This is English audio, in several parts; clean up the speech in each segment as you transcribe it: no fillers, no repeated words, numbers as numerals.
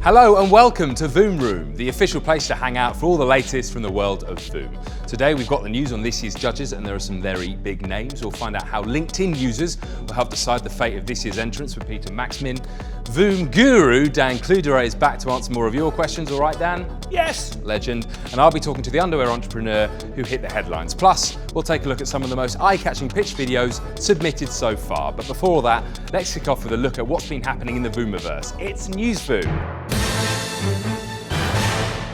Hello and welcome to VOOM Room, the official place to hang out for all the latest from the world of VOOM. Today we've got the news on this year's judges and there are some very big names. We'll find out how LinkedIn users will help decide the fate of this year's entrants with Peter Maxmin. VOOM guru Dan Cluderay is back to answer more of your questions, all right Dan? Yes! Legend. And I'll be talking to the underwear entrepreneur who hit the headlines. Plus, we'll take a look at some of the most eye-catching pitch videos submitted so far. But before all that, let's kick off with a look at what's been happening in the VOOMiverse. It's News VOOM.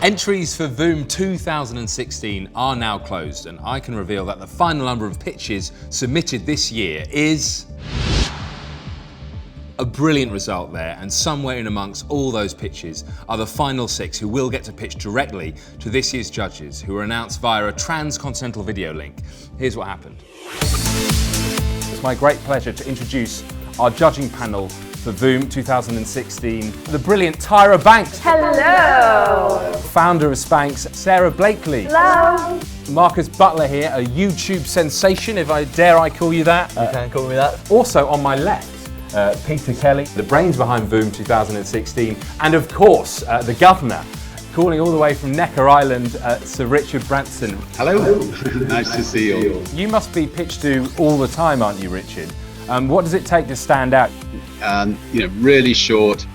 Entries for VOOM 2016 are now closed, and I can reveal that the final number of pitches submitted this year is a brilliant result there, and somewhere in amongst all those pitches are the final 6 who will get to pitch directly to this year's judges, who are announced via a transcontinental video link. Here's what happened. It's my great pleasure to introduce our judging panel for VOOM 2016, the brilliant Tyra Banks. Hello. Founder of Spanx, Sarah Blakely. Hello. Marcus Butler here, a YouTube sensation, if I dare I call you that. You can call me that. Also on my left, Peter Kelly, the brains behind VOOM 2016, and of course, the governor, calling all the way from Necker Island, Sir Richard Branson. Hello, nice to see you. You must be pitched to all the time, aren't you, Richard? What does it take to stand out? Really short,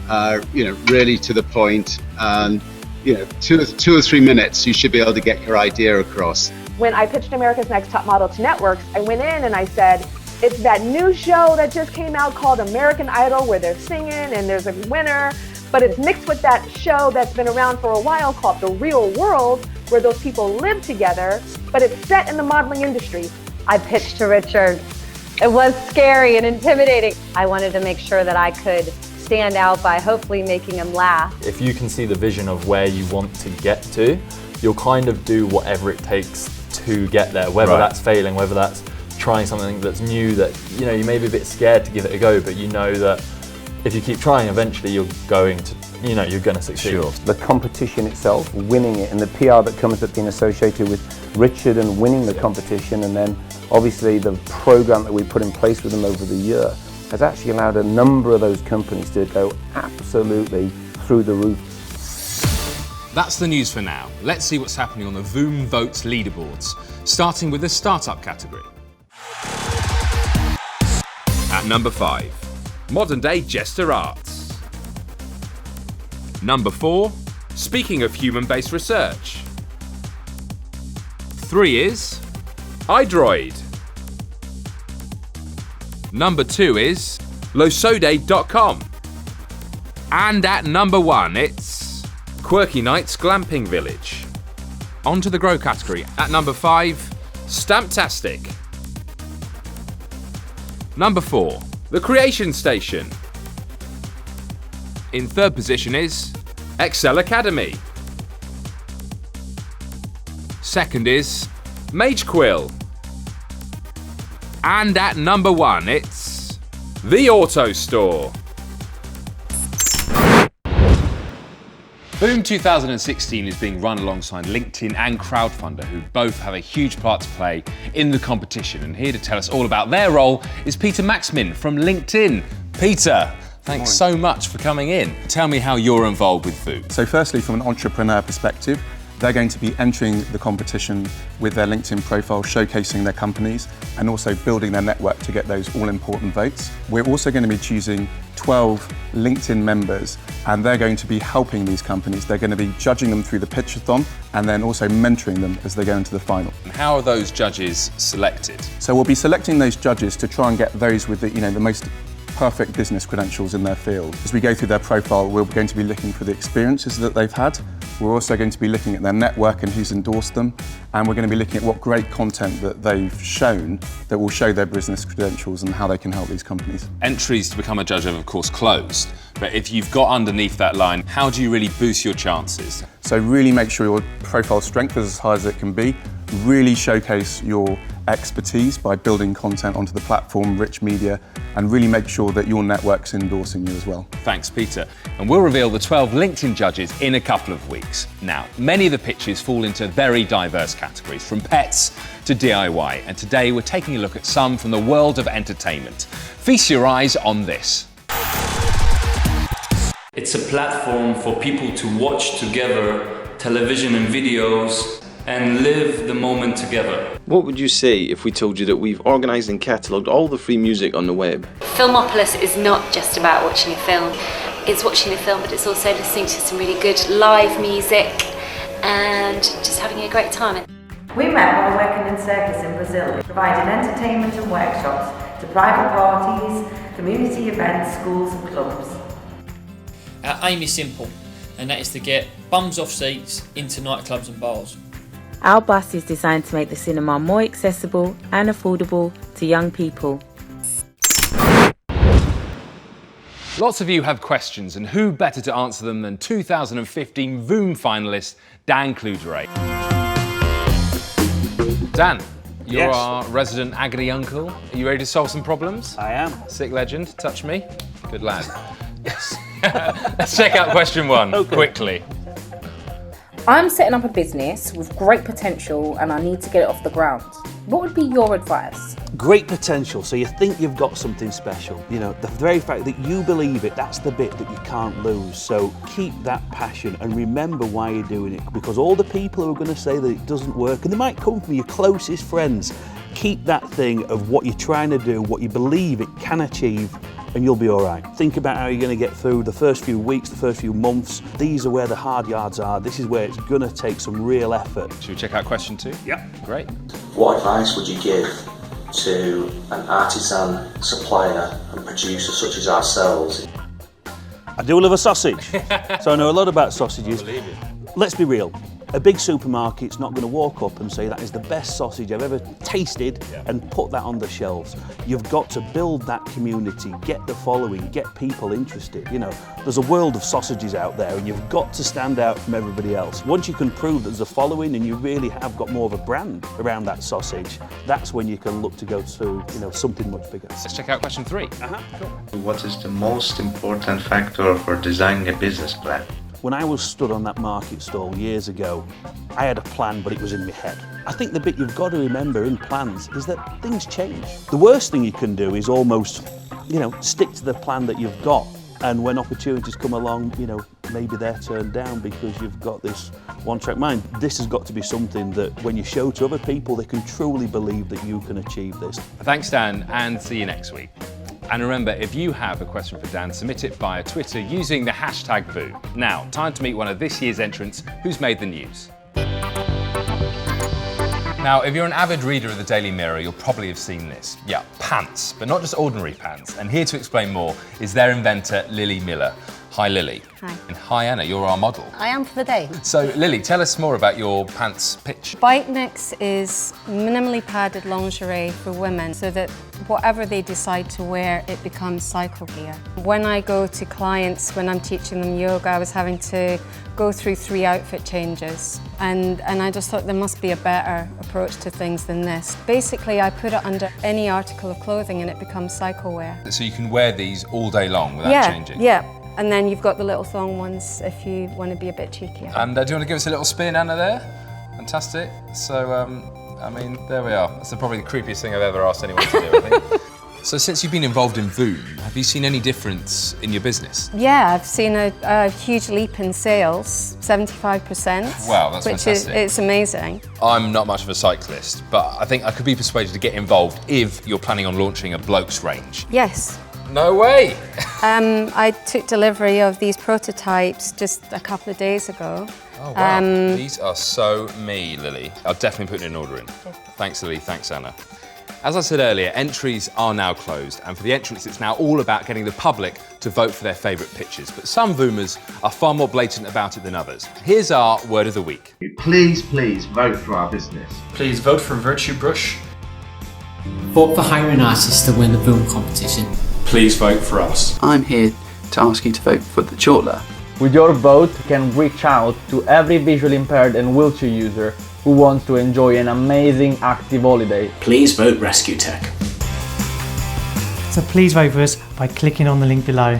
really to the point, and 2 or 3 minutes, you should be able to get your idea across. When I pitched America's Next Top Model to networks, I went in and I said, it's that new show that just came out called American Idol, where they're singing and there's a winner, but it's mixed with that show that's been around for a while called The Real World, where those people live together, but it's set in the modeling industry. I pitched to Richard. It was scary and intimidating. I wanted to make sure that I could stand out by hopefully making him laugh. If you can see the vision of where you want to get to, you'll kind of do whatever it takes to get there, whether that's failing, whether that's trying something that's new that, you may be a bit scared to give it a go, but you know that if you keep trying, eventually you're going to succeed. Sure. The competition itself, winning it, and the PR that comes with being associated with Richard and winning the competition, and then obviously the program that we put in place with them over the year has actually allowed a number of those companies to go absolutely through the roof. That's the news for now. Let's see what's happening on the VOOM Votes leaderboards, starting with the startup category. At number 5, Modern Day Jester Arts. Number 4, Speaking of Human-Based Research. 3 is iDroid. Number 2 is losode.com. And at number 1, it's Quirky Nights Glamping Village. On to the Grow category. At number 5, Stamptastic. Number 4, The Creation Station. In third position is Excel Academy. Second is Mage Quill. And at number 1, it's The Auto Store. VOOM 2016 is being run alongside LinkedIn and Crowdfunder, who both have a huge part to play in the competition. And here to tell us all about their role is Peter Maxmin from LinkedIn. Peter, thanks so much for coming in. Tell me how you're involved with VOOM. So firstly, from an entrepreneur perspective, they're going to be entering the competition with their LinkedIn profile, showcasing their companies and also building their network to get those all-important votes. We're also going to be choosing 12 LinkedIn members, and they're going to be helping these companies. They're going to be judging them through the pitchathon and then also mentoring them as they go into the final. And how are those judges selected? So we'll be selecting those judges to try and get those with the most perfect business credentials in their field. As we go through their profile, we're going to be looking for the experiences that they've had. We're also going to be looking at their network and who's endorsed them. And we're going to be looking at what great content that they've shown that will show their business credentials and how they can help these companies. Entries to become a judge are of course closed, but if you've got underneath that line, how do you really boost your chances? So really make sure your profile strength is as high as it can be. Really showcase your expertise by building content onto the platform, rich media, and really make sure that your network's endorsing you as well. Thanks, Peter. And we'll reveal the 12 LinkedIn judges in a couple of weeks. Now, many of the pitches fall into very diverse categories, from pets to DIY, and today we're taking a look at some from the world of entertainment. Feast your eyes on this. It's a platform for people to watch together television and videos and live the moment together. What would you say if we told you that we've organised and catalogued all the free music on the web? Filmopolis is not just about watching a film. It's watching a film, but it's also listening to some really good live music and just having a great time. We met while working in circus in Brazil, providing entertainment and workshops to private parties, community events, schools and clubs. Our aim is simple, and that is to get bums off seats into nightclubs and bars. Our bus is designed to make the cinema more accessible and affordable to young people. Lots of you have questions, and who better to answer them than 2015 VOOM finalist Dan Cluderay. Dan, you're Yes. our resident agony uncle. Are you ready to solve some problems? I am. Sick legend, touch me. Good lad. Yes. Let's check out question one quickly. I'm setting up a business with great potential and I need to get it off the ground. What would be your advice? Great potential, so you think you've got something special. You know, the very fact that you believe it, that's the bit that you can't lose. So keep that passion and remember why you're doing it, because all the people who are going to say that it doesn't work, and they might come from your closest friends, keep that thing of what you're trying to do, what you believe it can achieve, and you'll be all right. Think about how you're going to get through the first few weeks, the first few months. These are where the hard yards are. This is where it's going to take some real effort. Should we check out question two? Yep. Great. What advice would you give to an artisan supplier and producer such as ourselves? I do love a sausage, so I know a lot about sausages. Believe it. Let's be real. A big supermarket's not going to walk up and say that is the best sausage I've ever tasted and put that on the shelves. You've got to build that community, get the following, get people interested. You know, there's a world of sausages out there and you've got to stand out from everybody else. Once you can prove that there's a following and you really have got more of a brand around that sausage, that's when you can look to go to, you know, something much bigger. Let's check out question three. Cool. What is the most important factor for designing a business plan? When I was stood on that market stall years ago, I had a plan, but it was in my head. I think the bit you've got to remember in plans is that things change. The worst thing you can do is almost, you know, stick to the plan that you've got. And when opportunities come along, you know, maybe they're turned down because you've got this one-track mind. This has got to be something that when you show to other people, they can truly believe that you can achieve this. Thanks, Dan, and see you next week. And remember, if you have a question for Dan, submit it via Twitter using the hashtag VOOM. Now, time to meet one of this year's entrants who's made the news. Now, if you're an avid reader of the Daily Mirror, you'll probably have seen this. Yeah, pants, but not just ordinary pants. And here to explain more is their inventor, Lilly Miller. Hi, Lilly. Hi. And hi, Anna, you're our model. I am for the day. So, Lilly, tell us more about your pants pitch. Bike Mix is minimally padded lingerie for women so that whatever they decide to wear, it becomes cycle gear. When I go to clients, when I'm teaching them yoga, I was having to go through 3 outfit changes. And I just thought there must be a better approach to things than this. Basically, I put it under any article of clothing and it becomes cycle wear. So you can wear these all day long without changing? Yeah. And then you've got the little thong ones if you want to be a bit cheeky. And do you want to give us a little spin, Anna, there? Fantastic. So, I mean, there we are. That's probably the creepiest thing I've ever asked anyone to do, I think. So since you've been involved in VOOM, have you seen any difference in your business? Yeah, I've seen a huge leap in sales, 75%. Wow, that's fantastic. It's amazing. I'm not much of a cyclist, but I think I could be persuaded to get involved if you're planning on launching a blokes range. Yes. No way! I took delivery of these prototypes just a couple of days ago. Oh wow, these are so me, Lilly. I'll definitely put an order in. Thanks, Lilly, thanks, Anna. As I said earlier, entries are now closed, and for the entrants it's now all about getting the public to vote for their favourite pictures. But some VOOMers are far more blatant about it than others. Here's our word of the week. Please vote for our business. Please vote for Virtue Brush. Vote for hiring artists to win the VOOM competition. Please vote for us. I'm here to ask you to vote for the Chortler. With your vote, you can reach out to every visually impaired and wheelchair user who wants to enjoy an amazing active holiday. Please vote Rescue Tech. So please vote for us by clicking on the link below.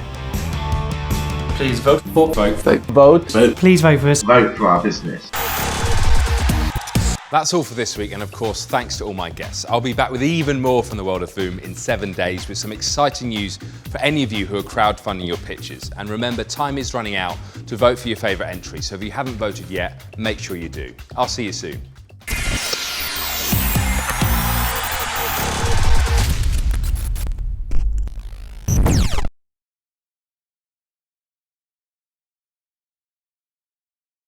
Please vote. Vote. Vote. Please vote for us. Vote for our business. That's all for this week, and of course, thanks to all my guests. I'll be back with even more from the world of VOOM in 7 days with some exciting news for any of you who are crowdfunding your pitches. And remember, time is running out to vote for your favourite entry, so if you haven't voted yet, make sure you do. I'll see you soon.